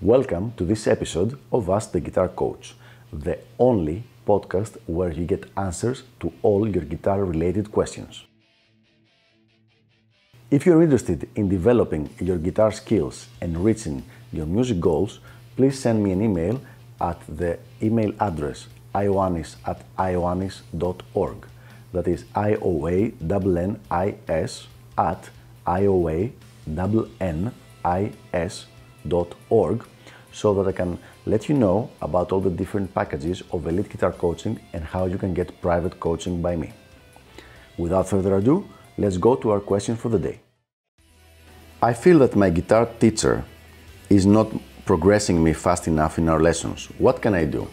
Welcome to this episode of Ask the Guitar Coach, the only podcast where you get answers to all your guitar-related questions. If you're interested in developing your guitar skills and reaching your music goals, please send me an email at the email address ioannis@ioannis.org. That is IOANNIS at IOANNIS.org, so that I can let you know about all the different packages of elite guitar coaching and how you can get private coaching by me. Without further ado, let's go to our question for the day. I feel that my guitar teacher is not progressing me fast enough in our lessons. What can I do?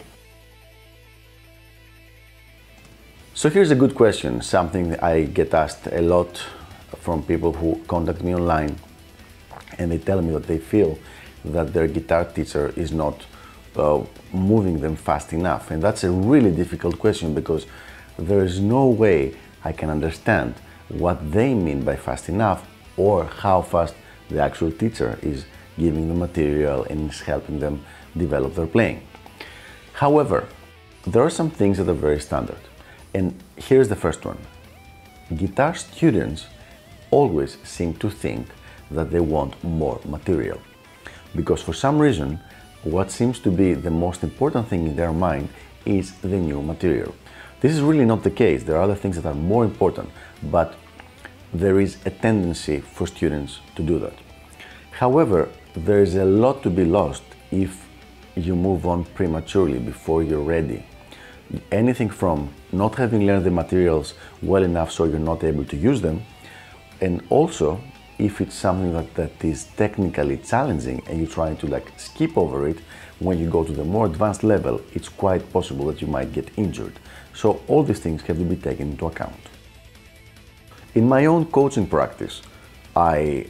So here's a good question, something I get asked a lot from people who contact me online, and they tell me that they feel that their guitar teacher is not moving them fast enough. And that's a really difficult question because there is no way I can understand what they mean by fast enough or how fast the actual teacher is giving the material and is helping them develop their playing. However, there are some things that are very standard. And here's the first one. Guitar students always seem to think that they want more material, because for some reason what seems to be the most important thing in their mind is the new material. This is really not the case. There are other things that are more important, but there is a tendency for students to do that. However, there is a lot to be lost if you move on prematurely before you're ready. Anything from not having learned the materials well enough so you're not able to use them, and also if it's something that is technically challenging and you're trying to skip over it, when you go to the more advanced level, it's quite possible that you might get injured. So all these things have to be taken into account. In my own coaching practice, I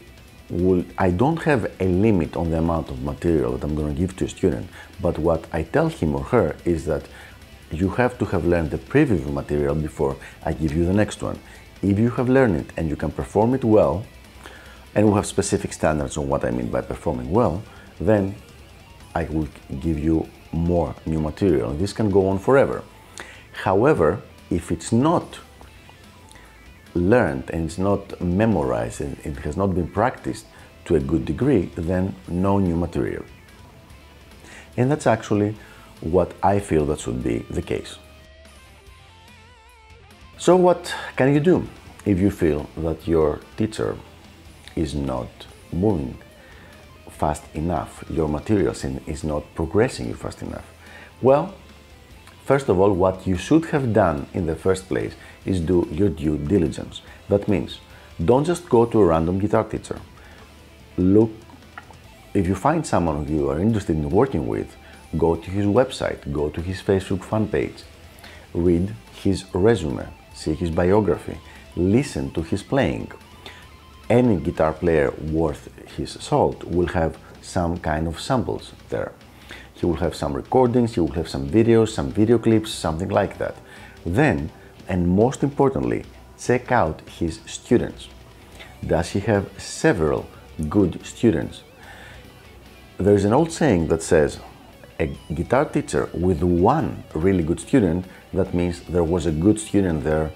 don't have a limit on the amount of material that I'm going to give to a student, but what I tell him or her is that you have to have learned the previous material before I give you the next one. If you have learned it and you can perform it well, and we have specific standards on what I mean by performing well, then I will give you more new material. This can go on forever. However, if it's not learned and it's not memorized and it has not been practiced to a good degree, then no new material. And that's actually what I feel that should be the case. So what can you do if you feel that your teacher is not moving fast enough, your materials, and is not progressing you fast enough? Well, first of all, what you should have done in the first place is do your due diligence. That means don't just go to a random guitar teacher. Look, if you find someone who you are interested in working with, go to his website, go to his Facebook fan page, read his resume, see his biography, listen to his playing. Any guitar player worth his salt will have some kind of samples there. He will have some recordings, he will have some videos, some video clips, something like that. Then, and most importantly, check out his students. Does he have several good students? There's an old saying that says, a guitar teacher with one really good student, that means there was a good student there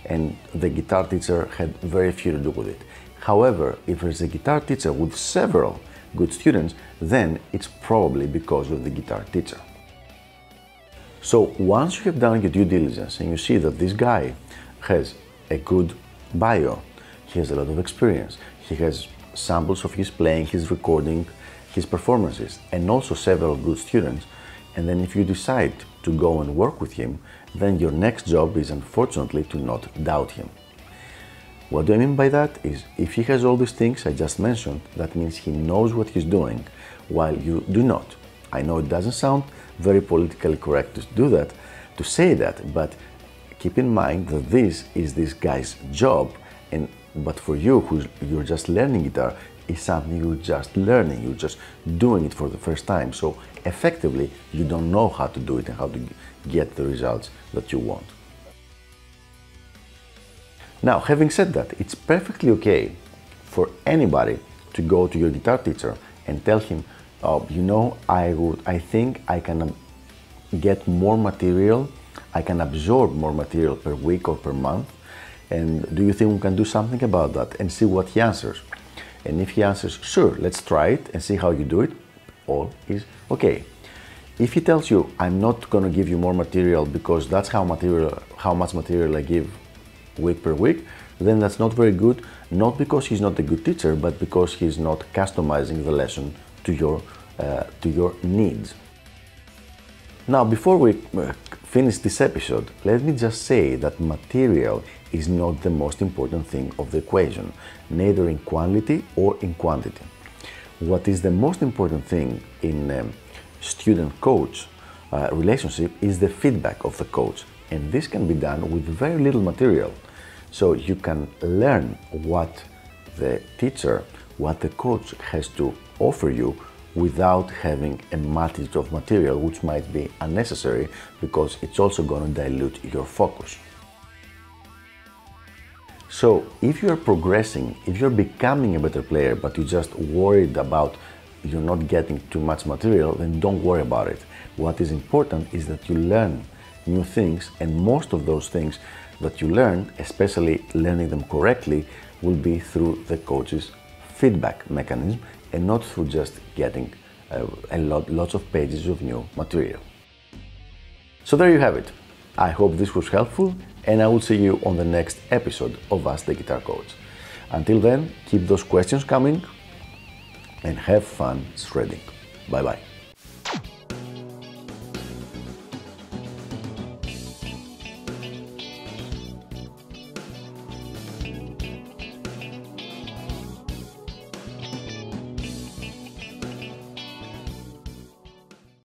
and the guitar teacher had very few to do with it. However, if there's a guitar teacher with several good students, then it's probably because of the guitar teacher. So once you have done your due diligence and you see that this guy has a good bio, he has a lot of experience, he has samples of his playing, his recording, his performances, and also several good students, and then if you decide to go and work with him, then your next job is unfortunately to not doubt him. What do I mean by that is, if he has all these things I just mentioned, that means he knows what he's doing, while you do not. I know it doesn't sound very politically correct to do that, to say that, but keep in mind that this is this guy's job, but for you, you're just learning guitar, is something you're just learning, you're just doing it for the first time. So effectively, you don't know how to do it and how to get the results that you want. Now, having said that, it's perfectly okay for anybody to go to your guitar teacher and tell him, I think I can get more material, I can absorb more material per week or per month, and do you think we can do something about that? And see what he answers. And if he answers, sure, let's try it and see how you do it, all is okay. If he tells you, I'm not going to give you more material because that's how much material I give week per week, then that's not very good, not because he's not a good teacher, but because he's not customizing the lesson to your needs. Now, before we finish this episode, let me just say that material is not the most important thing of the equation, neither in quality or in quantity. What is the most important thing in student-coach relationship is the feedback of the coach, and this can be done with very little material. So you can learn what the teacher, what the coach has to offer you without having a multitude of material, which might be unnecessary because it's also going to dilute your focus. So if you're progressing, if you're becoming a better player, but you're just worried about you're not getting too much material, then don't worry about it. What is important is that you learn new things, and most of those things that you learn, especially learning them correctly, will be through the coach's feedback mechanism and not through just getting lots of pages of new material. So there you have it. I hope this was helpful, and I will see you on the next episode of Ask the Guitar Coach. Until then, keep those questions coming and have fun shredding. Bye bye.